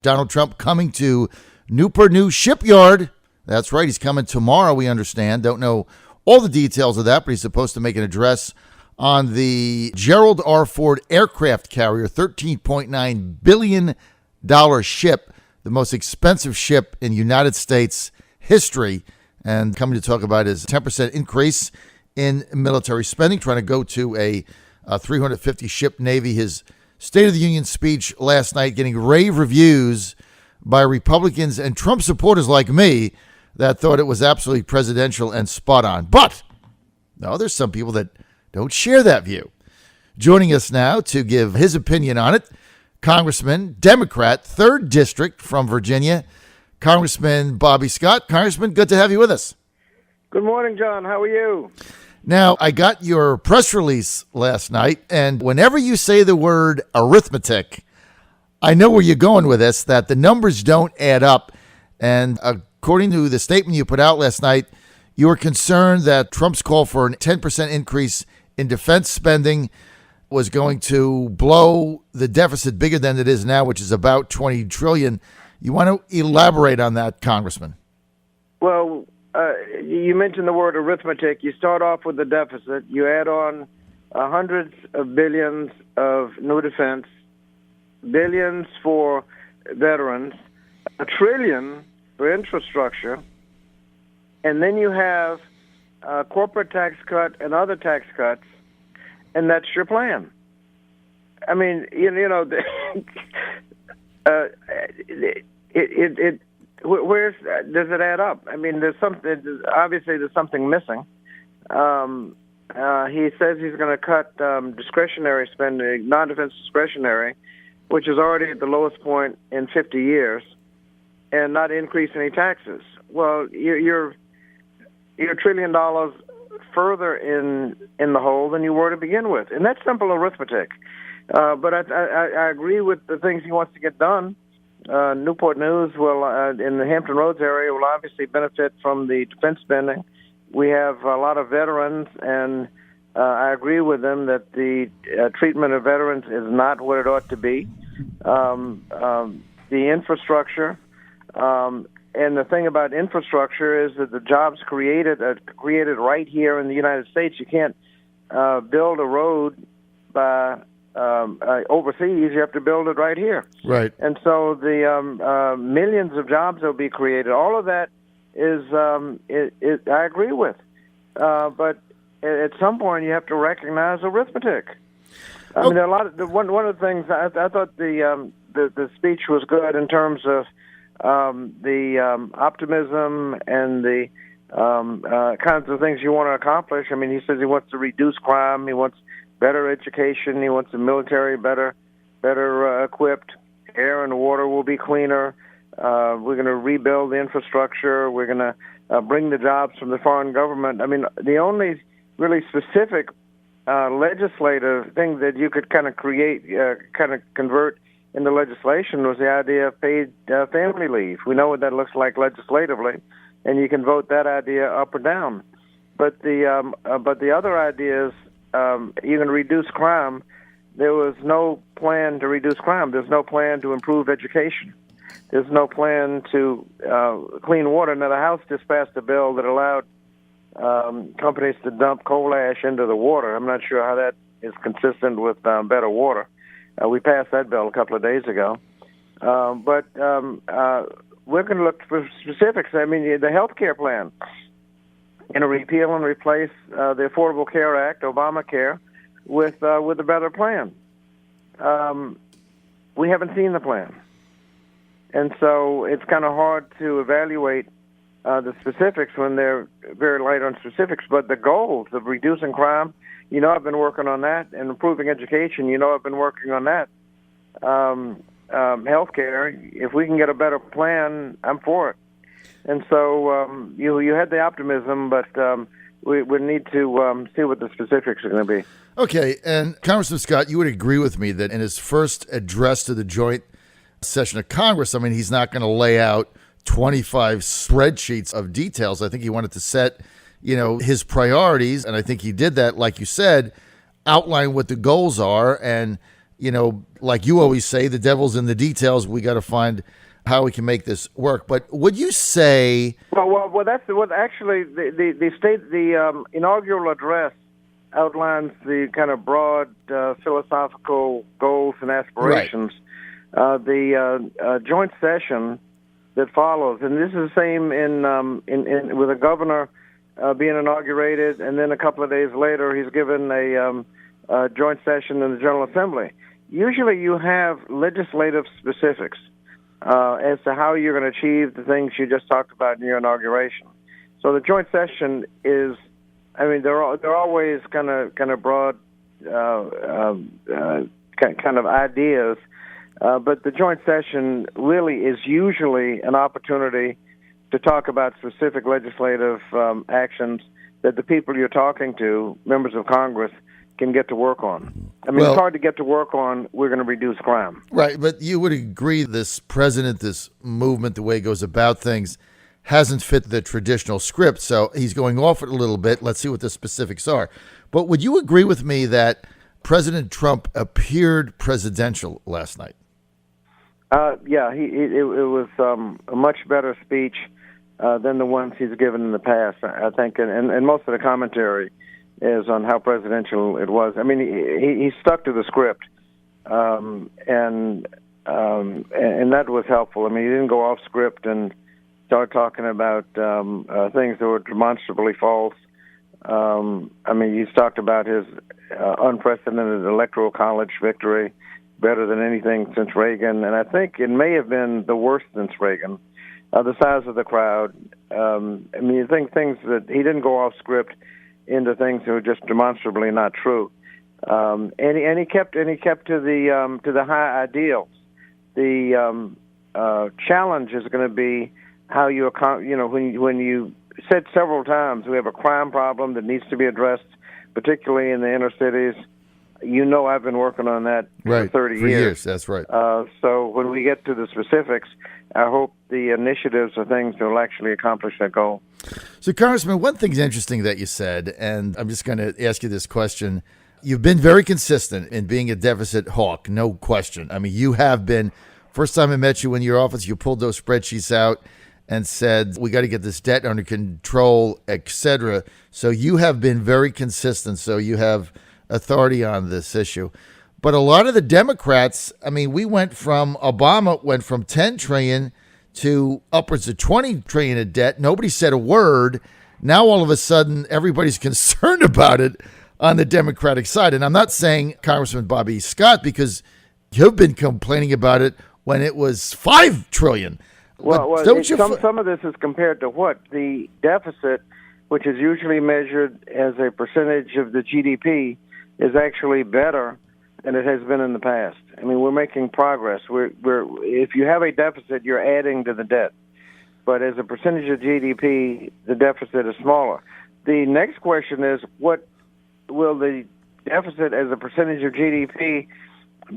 Donald Trump coming to Newport News Shipyard. That's right. He's coming tomorrow, we understand. Don't know all the details of that, but he's supposed to make an address on the Gerald R. Ford aircraft carrier, $13.9 billion ship, the most expensive ship in United States history, and coming to talk about his 10% increase in military spending, trying to go to a 350-ship Navy. His State of the Union speech last night getting rave reviews by Republicans and Trump supporters like me that thought it was absolutely presidential and spot on. But, no, there's some people that don't share that view. Joining us now to give his opinion on it, Congressman, Democrat, 3rd District from Virginia, Congressman Bobby Scott. Congressman, good to have you with us. Good morning, John. How are you? Now, I got your press release last night, and whenever you say the word arithmetic, I know where you're going with this, that the numbers don't add up. And according to the statement you put out last night, you were concerned that Trump's call for a 10% increase in defense spending was going to blow the deficit bigger than it is now, which is about $20 trillion. You want to elaborate on that, Congressman? Well, you mentioned the word arithmetic. You start off with the deficit. You add on hundreds of billions of new defense, billions for veterans, $1 trillion for infrastructure, and then you have a corporate tax cut and other tax cuts, and that's your plan. I mean, where's does it add up? I mean, obviously there's something missing. He says he's going to cut discretionary spending, non-defense discretionary, which is already at the lowest point in 50 years, and not increase any taxes. Well, you're $1 trillion further in the hole than you were to begin with, and that's simple arithmetic. But I agree with the things he wants to get done. Newport News will, in the Hampton Roads area, will obviously benefit from the defense spending. We have a lot of veterans, and I agree with them that the treatment of veterans is not what it ought to be. The infrastructure, and the thing about infrastructure is that the jobs created right here in the United States. You can't build a road by overseas. You have to build it right here. Right. And so the millions of jobs will be created. All of that is I agree with. But at some point you have to recognize arithmetic. I mean, there are a lot of one of the things I thought the speech was good in terms of the optimism and the kinds of things you want to accomplish. I mean, he says he wants to reduce crime. He wants better education. He wants the military better equipped. Air and water will be cleaner. We're going to rebuild the infrastructure. We're going to bring the jobs from the foreign government. I mean, the only really specific legislative thing that you could kind of create, kind of convert into legislation was the idea of paid family leave. We know what that looks like legislatively, and you can vote that idea up or down. But the other ideas, you can reduce crime. There was no plan to reduce crime. There's no plan to improve education. There's no plan to clean water. Now, the House just passed a bill that allowed companies to dump coal ash into the water. I'm not sure how that is consistent with better water. We passed that bill a couple of days ago. But we're going to look for specifics. I mean, the health care plan. Repeal and replace the Affordable Care Act, Obamacare, with a better plan. We haven't seen the plan. And so it's kind of hard to evaluate the specifics when they're very light on specifics. But the goals of reducing crime, I've been working on that, and improving education, I've been working on that. Healthcare, if we can get a better plan, I'm for it. And so you had the optimism, but we need to see what the specifics are going to be. Okay, and Congressman Scott, you would agree with me that in his first address to the joint session of Congress, I mean, he's not going to lay out 25 spreadsheets of details. I think he wanted to set, his priorities, and I think he did that, like you said, outline what the goals are, and like you always say, the devil's in the details. We got to find how we can make this work. But would you say? Well, that's what actually the inaugural address outlines the kind of broad philosophical goals and aspirations. Right. The joint session that follows, and this is the same in with a governor being inaugurated, and then a couple of days later he's given a joint session in the General Assembly. Usually you have legislative specifics as to how you're going to achieve the things you just talked about in your inauguration. So the joint session is, they're always kind of broad kind of ideas, but the joint session really is usually an opportunity to talk about specific legislative actions that the people you're talking to, members of Congress, can get to work on. It's hard to get to work on. We're going to reduce crime. Right, but you would agree this president, this movement, the way it goes about things, hasn't fit the traditional script, so he's going off it a little bit. Let's see what the specifics are. But would you agree with me that President Trump appeared presidential last night? Yeah, it was a much better speech than the ones he's given in the past, I think, and most of the commentary is on how presidential it was. He stuck to the script, and that was helpful. He didn't go off script and start talking about things that were demonstrably false. He's talked about his unprecedented electoral college victory, better than anything since Reagan, and I think it may have been the worst since Reagan. The size of the crowd. You think things that he didn't go off script into things that were just demonstrably not true, and he kept to the high ideals. The challenge is going to be how you when you said several times we have a crime problem that needs to be addressed, particularly in the inner cities. I've been working on that for 30 years. That's right. So when we get to the specifics, I hope the initiatives are things that will actually accomplish that goal. So, Congressman, one thing's interesting that you said, and I'm just going to ask you this question. You've been very consistent in being a deficit hawk, no question. You have been. First time I met you in your office, you pulled those spreadsheets out and said, we got to get this debt under control, et cetera. So you have been very consistent. So you have authority on this issue. But a lot of the Democrats, Obama went from 10 trillion to upwards of 20 trillion in debt. Nobody said a word. Now all of a sudden everybody's concerned about it on the Democratic side. And I'm not saying Congressman Bobby Scott, because you've been complaining about it when it was 5 trillion. Some of this is compared to what? The deficit, which is usually measured as a percentage of the GDP, is actually better than it has been in the past. We're making progress. If you have a deficit, you're adding to the debt. But as a percentage of GDP, the deficit is smaller. The next question is, what will the deficit as a percentage of GDP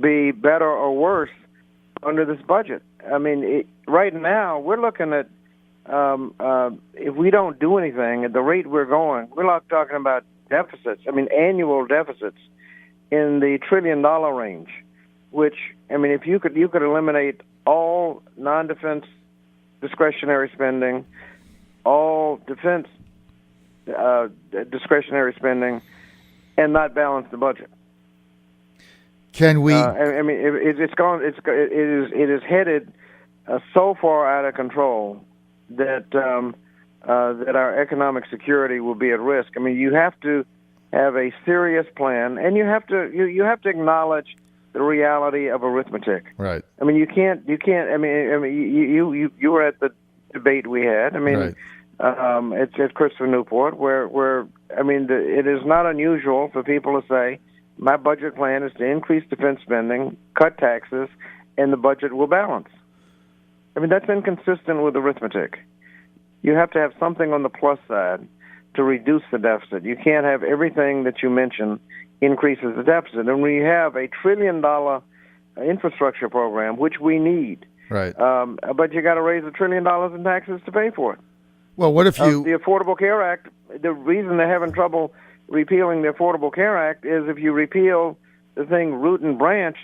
be better or worse under this budget? Right now, we're looking at, if we don't do anything at the rate we're going, we're not talking about deficits, annual deficits in the $1 trillion range, which, if you could eliminate all non-defense discretionary spending, all defense discretionary spending, and not balance the budget. Can we? It is headed so far out of control that that our economic security will be at risk. You have to have a serious plan, and you have to acknowledge the reality of arithmetic. Right. You can't. You were at the debate we had. Right. It's Christopher Newport, where it is not unusual for people to say, my budget plan is to increase defense spending, cut taxes, and the budget will balance. That's inconsistent with arithmetic. You have to have something on the plus side to reduce the deficit. You can't have everything that you mentioned increases the deficit. And when you have a $1 trillion infrastructure program, which we need, right? But you got to raise $1 trillion in taxes to pay for it. Well, what if you... The Affordable Care Act, the reason they're having trouble repealing the Affordable Care Act is if you repeal the thing root and branch,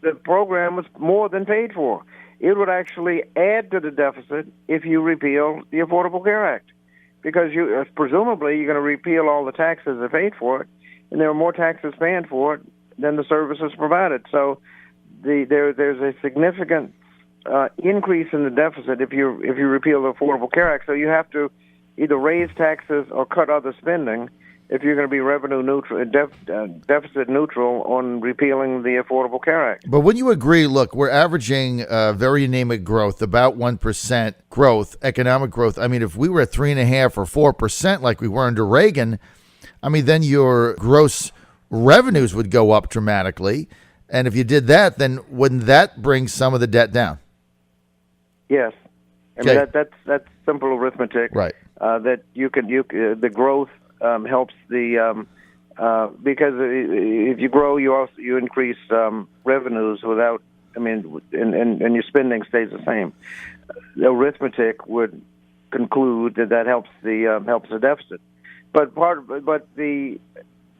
the program was more than paid for. It would actually add to the deficit if you repeal the Affordable Care Act, because presumably you're going to repeal all the taxes that paid for it, and there are more taxes paying for it than the services provided. So there's a significant increase in the deficit if you repeal the Affordable Care Act. So you have to either raise taxes or cut other spending if you're going to be revenue neutral, deficit neutral on repealing the Affordable Care Act. But wouldn't you agree, look, we're averaging very anemic growth, about 1% growth, economic growth. I mean, if we were at 3.5% or 4% like we were under Reagan, I mean, then your gross revenues would go up dramatically. And if you did that, then wouldn't that bring some of the debt down? Yes. I mean, that's simple arithmetic. Right. That the growth helps the because if you grow, you increase revenues without. I mean, and your spending stays the same. The arithmetic would conclude that helps the deficit. But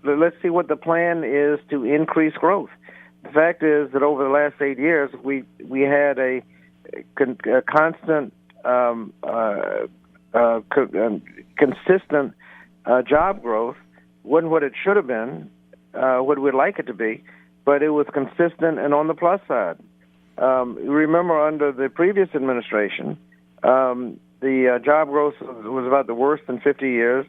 let's see what the plan is to increase growth. The fact is that over the last 8 years, we had a constant, consistent job growth. Wasn't what it should have been, what we'd like it to be, but it was consistent and on the plus side. Remember, under the previous administration, the job growth was about the worst in 50 years.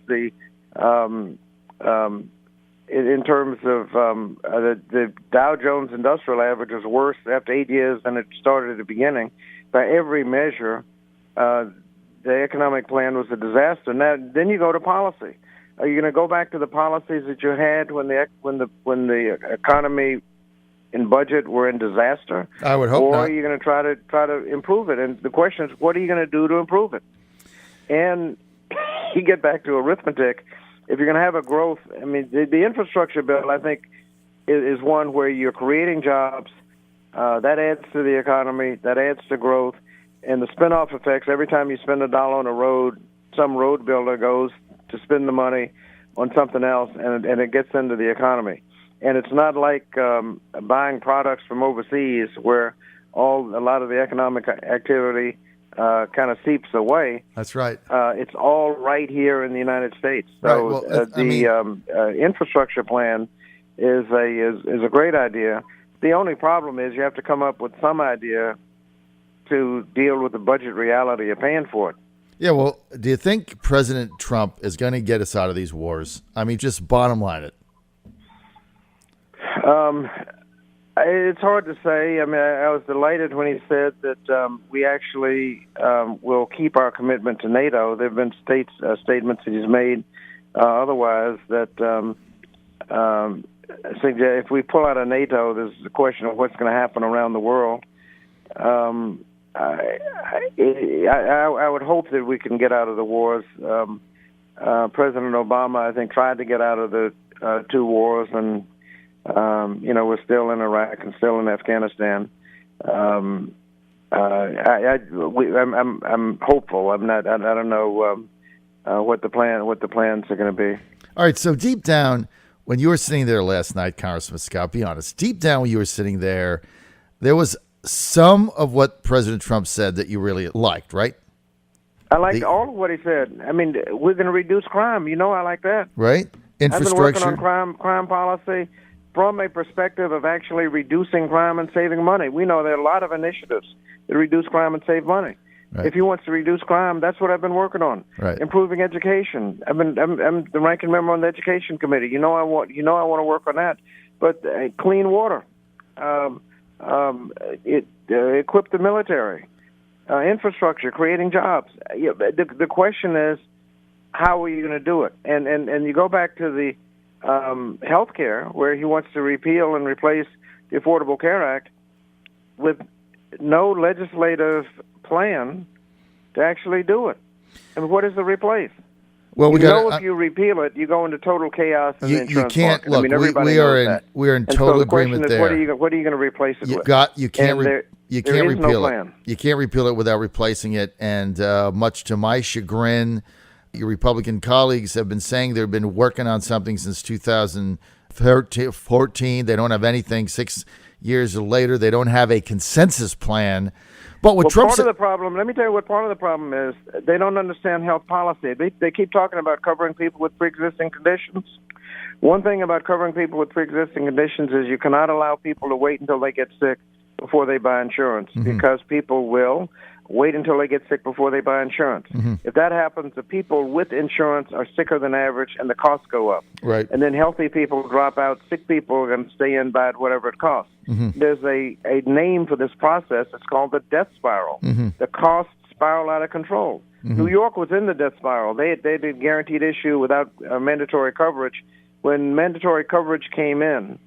In terms of the Dow Jones Industrial Average was worse after 8 years than it started at the beginning. By every measure, the economic plan was a disaster. Now, then you go to policy. Are you going to go back to the policies that you had when the economy and budget were in disaster? I would hope or not. Or are you going to try to improve it? And the question is, what are you going to do to improve it? And you get back to arithmetic. If you're going to have a growth, I mean, the infrastructure bill, I think, is one where you're creating jobs. That adds to the economy. That adds to growth. And the spin-off effects, every time you spend $1 on a road, some road builder goes to spend the money on something else, and it gets into the economy. And it's not like buying products from overseas where a lot of the economic activity kind of seeps away. That's right. It's all right here in the United States. So the infrastructure plan is a great idea. The only problem is you have to come up with some idea to deal with the budget reality of paying for it. Yeah, well, do you think President Trump is going to get us out of these wars? I mean, just bottom line it. It's hard to say. I mean, I was delighted when he said that we actually will keep our commitment to NATO. There have been statements that he's made otherwise that suggest if we pull out of NATO, there's the question of what's going to happen around the world. I would hope that we can get out of the wars. President Obama, I think, tried to get out of the two wars, and we're still in Iraq and still in Afghanistan. I'm hopeful. I don't know what the plans are going to be. All right. So deep down, when you were sitting there last night, Congressman Scott, be honest. Deep down, when you were sitting there was some of what President Trump said that you really liked, right? I liked all of what he said. I mean, we're going to reduce crime. I like that. Right. Infrastructure. I've been working on crime policy from a perspective of actually reducing crime and saving money. We know there are a lot of initiatives that reduce crime and save money. Right. If he wants to reduce crime, that's what I've been working on. Right. Improving education. I'm the ranking member on the Education Committee. I want to work on that. But clean water. Equip the military, infrastructure, creating jobs. The question is, how are you going to do it? And you go back to the health care, where he wants to repeal and replace the Affordable Care Act with no legislative plan to actually do it. And what is the replace? Well, if you repeal it, you go into total chaos in the insurance market. Look, we are in total agreement there. What are you going to replace it with? You can't repeal it. You can't repeal it without replacing it. And much to my chagrin, your Republican colleagues have been saying they've been working on something since 2015 13, 14. They don't have anything 6 years later. They don't have a consensus plan. But what Trump part of the problem, let me tell you what part of the problem is. They don't understand health policy. They keep talking about covering people with pre-existing conditions. One thing about covering people with pre-existing conditions is you cannot allow people to wait until they get sick before they buy insurance, because people will wait until they get sick before they buy insurance. If that happens, the people with insurance are sicker than average, and the costs go up. Right. And then healthy people drop out. Sick people are going to stay in by whatever it costs. There's a name for this process. It's called the death spiral. The costs spiral out of control. New York was in the death spiral. They did guaranteed issue without mandatory coverage. When mandatory coverage came in,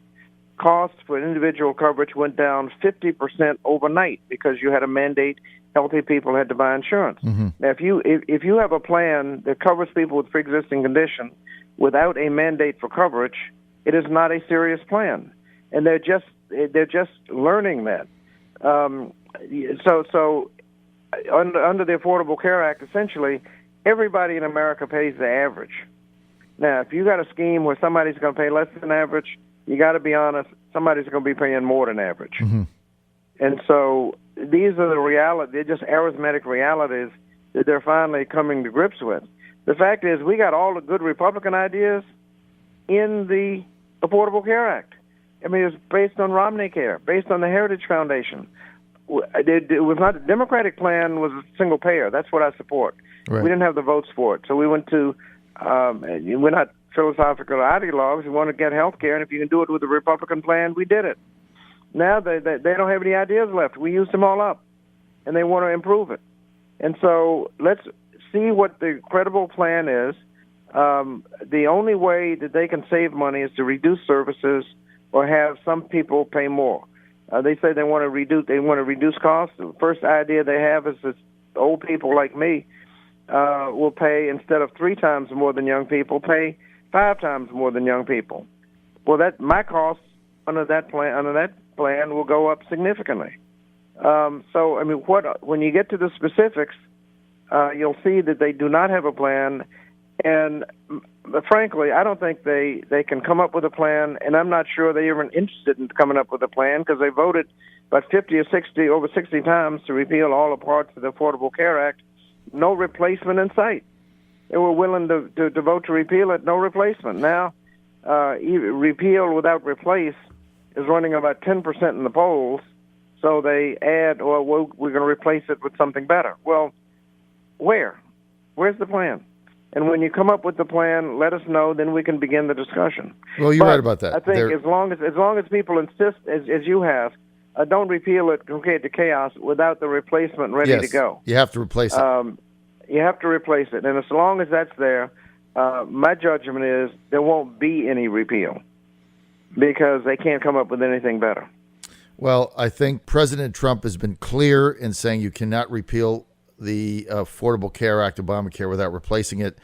costs for individual coverage went down 50% overnight because you had a mandate. Healthy people had to buy insurance. Now, if you have a plan that covers people with pre-existing condition without a mandate for coverage, it is not a serious plan, and they're just learning that. So under the Affordable Care Act, essentially everybody in America pays the average. Now, if you got a scheme where somebody's going to pay less than average, you got to be honest, somebody's going to be paying more than average. And so these are the reality. They're just arithmetic realities that they're finally coming to grips with. The fact is, we got all the good Republican ideas in the Affordable Care Act. I mean, it's based on Romney Care, based on the Heritage Foundation. It was not, the Democratic plan was a single payer. That's what I support. Right. We didn't have the votes for it. So we went to, we're not philosophical ideologues. We want to get health care, and if you can do it with the Republican plan, we did it. Now they don't have any ideas left. We used them all up, and they want to improve it. And so let's see what the credible plan is. The only way that they can save money is to reduce services or have some people pay more. They say they want to reduce costs. The first idea they have is that old people like me will pay, instead of 3 times more than young people, pay 5 times more than young people. Well, my costs under that plan will go up significantly. So, I mean, when you get to the specifics, you'll see that they do not have a plan. And frankly, I don't think they can come up with a plan, and I'm not sure they're even interested in coming up with a plan, because they voted about 50 or 60, over 60 times to repeal all the parts of the Affordable Care Act. No replacement in sight. They were willing to vote to repeal it, no replacement. Now, repeal without replace is running about 10% in the polls, so they add, we're going to replace it with something better. Well, where's the plan? And when you come up with the plan, let us know, then we can begin the discussion. Well, you're right about that. I think as long as people insist, as you have, don't repeal it, create the chaos without the replacement ready to go. You have to replace it. You have to replace it. And as long as that's there, my judgment is there won't be any repeal, because they can't come up with anything better. Well, I think President Trump has been clear in saying you cannot repeal the Affordable Care Act, Obamacare, without replacing it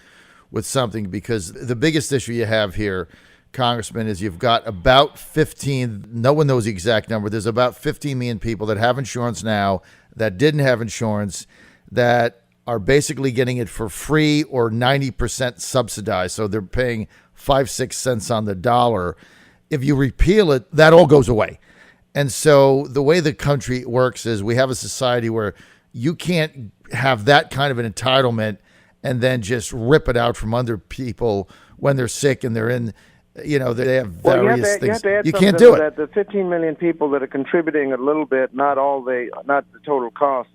with something, because the biggest issue you have here, Congressman, is you've got about 15, no one knows the exact number, there's about 15 million people that have insurance now that didn't have insurance, that are basically getting it for free or 90% subsidized. So they're paying 5-6 cents on the dollar. If you repeal it, that all goes away. And so the way the country works is we have a society where you can't have that kind of an entitlement and then just rip it out from under people when they're sick and they're in, they have various things. You can't do it. That the 15 million people that are contributing a little bit, not the total cost,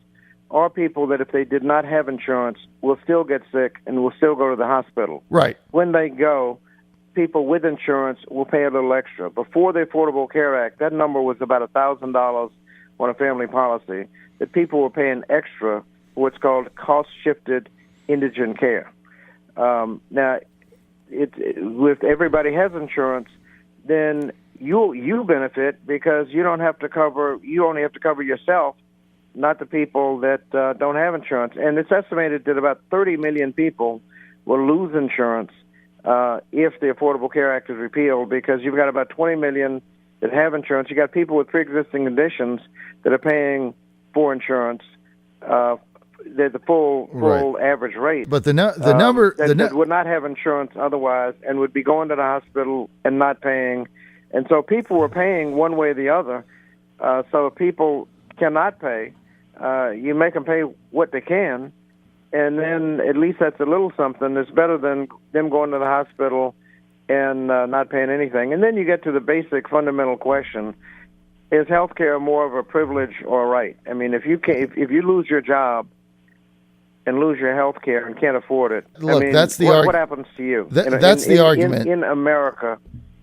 are people that if they did not have insurance will still get sick and will still go to the hospital. Right. When they go, people with insurance will pay a little extra. Before the Affordable Care Act, that number was about $1,000 on a family policy, that people were paying extra for what's called cost-shifted indigent care. Now, if everybody has insurance, then you benefit, because you only have to cover yourself, not the people that don't have insurance. And it's estimated that about 30 million people will lose insurance if the Affordable Care Act is repealed, because you've got about 20 million that have insurance. You got people with pre-existing conditions that are paying for insurance. the full average rate. But the number that would not have insurance otherwise and would be going to the hospital and not paying, and so people were paying one way or the other. So if people cannot pay, you make them pay what they can, and then at least that's a little something. It's better than them going to the hospital and not paying anything. And then you get to the basic fundamental question: is health care more of a privilege or a right? I mean, if you lose your job and lose your health care and can't afford it, look, I mean, that's the what happens to you? That's the argument in America.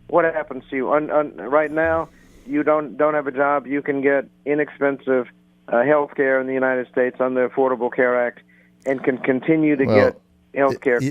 What happens to you? Right now, you don't have a job. You can get inexpensive health care in the United States under the Affordable Care Act, and can continue to get health care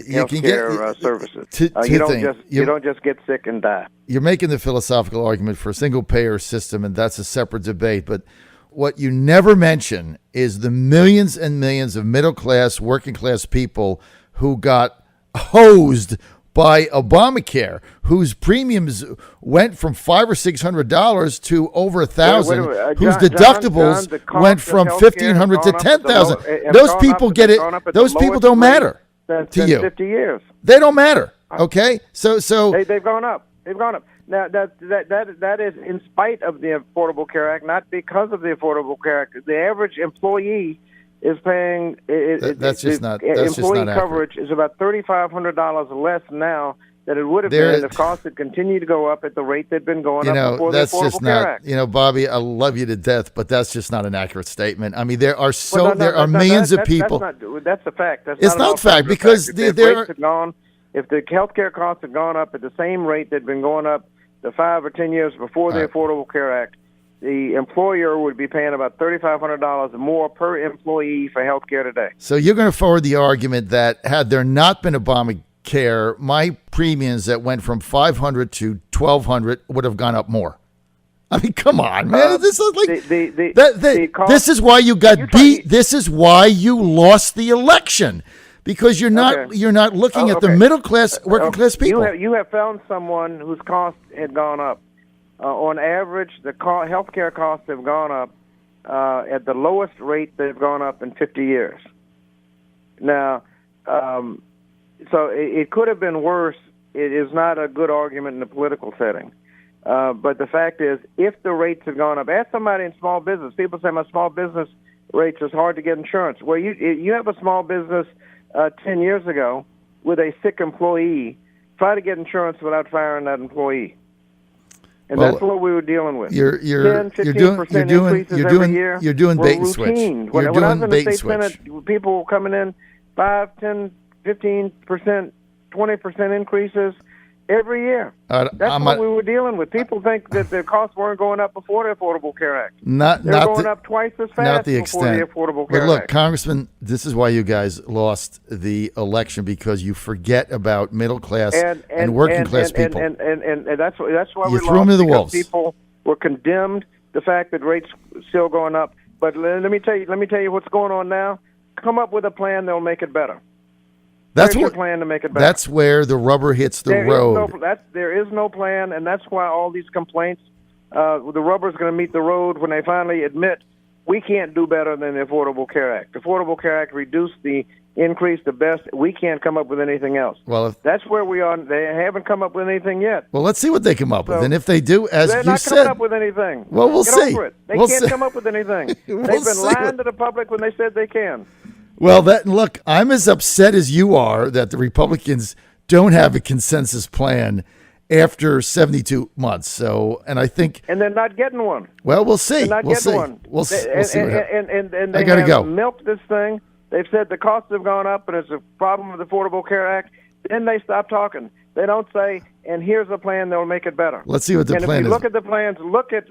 services. You don't just get sick and die. You're making the philosophical argument for a single-payer system, and that's a separate debate. But what you never mention is the millions and millions of middle-class, working-class people who got hosed by Obamacare, whose premiums went from $500 or $600 to over $1,000, whose deductibles went from $1,500 to $10,000. Those people get it. Those people don't matter to you. 50 years. They don't matter. Okay, so they've gone up. They've gone up. Now that is in spite of the Affordable Care Act, not because of the Affordable Care Act. The average employee is paying. That's just not coverage is about $3,500 less now than it would have been if costs had continued to go up at the rate they'd been going up before the Affordable Care Act. Bobby, I love you to death, but that's just not an accurate statement. I mean, there are millions of people. That's a fact. It's not fact because if the health care costs had gone up at the same rate they'd been going up the 5 or 10 years before the Affordable Care Act, the employer would be paying about $3,500 more per employee for health care today. So you're going to forward the argument that had there not been Obamacare, my premiums that went from $500 to $1,200 would have gone up more. I mean, come on, man. This is like this is why you got beat. This is why you lost the election. Because you're not looking at the middle class, working class people. You have found someone whose costs had gone up. On average, the health care costs have gone up at the lowest rate they've gone up in 50 years. Now, so it could have been worse. It is not a good argument in a political setting. But the fact is, if the rates have gone up, ask somebody in small business. People say my small business rates is hard to get insurance. Well, you have a small business 10 years ago with a sick employee, try to get insurance without firing that employee. And that's what we were dealing with. You're doing bait and switch. You're doing bait and switch. People were coming in 5, 10, 15%, 20% increases every year. That's what we were dealing with. People think that the costs weren't going up before the Affordable Care Act. They're going up twice as fast not the before the Affordable Care Act. But look, Act. Congressman, this is why you guys lost the election, because you forget about middle class and working class people. And that's why you we threw them to the wolves. People were condemned the fact that rates still going up. But let me tell you what's going on now. Come up with a plan that'll make it better. That's your plan to make it better. That's where the rubber hits the road. There is no plan, and that's why all these complaints, the rubber's going to meet the road when they finally admit we can't do better than the Affordable Care Act. The Affordable Care Act reduced the increase the best. We can't come up with anything else. Well, that's where we are. They haven't come up with anything yet. Well, let's see what they come up with. And if they do, as you said. They're not coming up with anything. Well, we'll see. Over it. They can't come up with anything. They've been lying to the public when they said they can. Well, look, I'm as upset as you are that the Republicans don't have a consensus plan after 72 months. So, and I think, and they're not getting one. Well, we'll see. We'll see. We'll see. And they have milked this thing. They've said the costs have gone up, and it's a problem with the Affordable Care Act. Then they stop talking. They don't say, and here's a plan that will make it better. Let's see what the plan is. And if you look at the plans, look at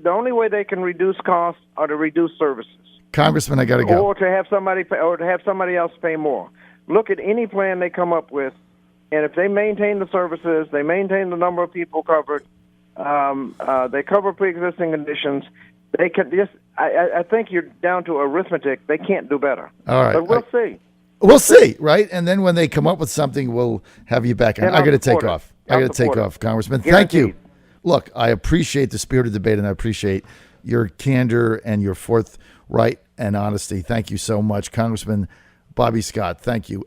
the only way they can reduce costs are to reduce services. Congressman, I got to go. Or to have somebody else pay more. Look at any plan they come up with, and if they maintain the services, they maintain the number of people covered, they cover pre-existing conditions, they can just. I think you're down to arithmetic. They can't do better. All right, but we'll see. We'll see, right? And then when they come up with something, we'll have you back. I got to take off. I got to take off, Congressman. Thank you. Look, I appreciate the spirit of debate, and I appreciate your candor and your right and honesty. Thank you so much, Congressman Bobby Scott. Thank you.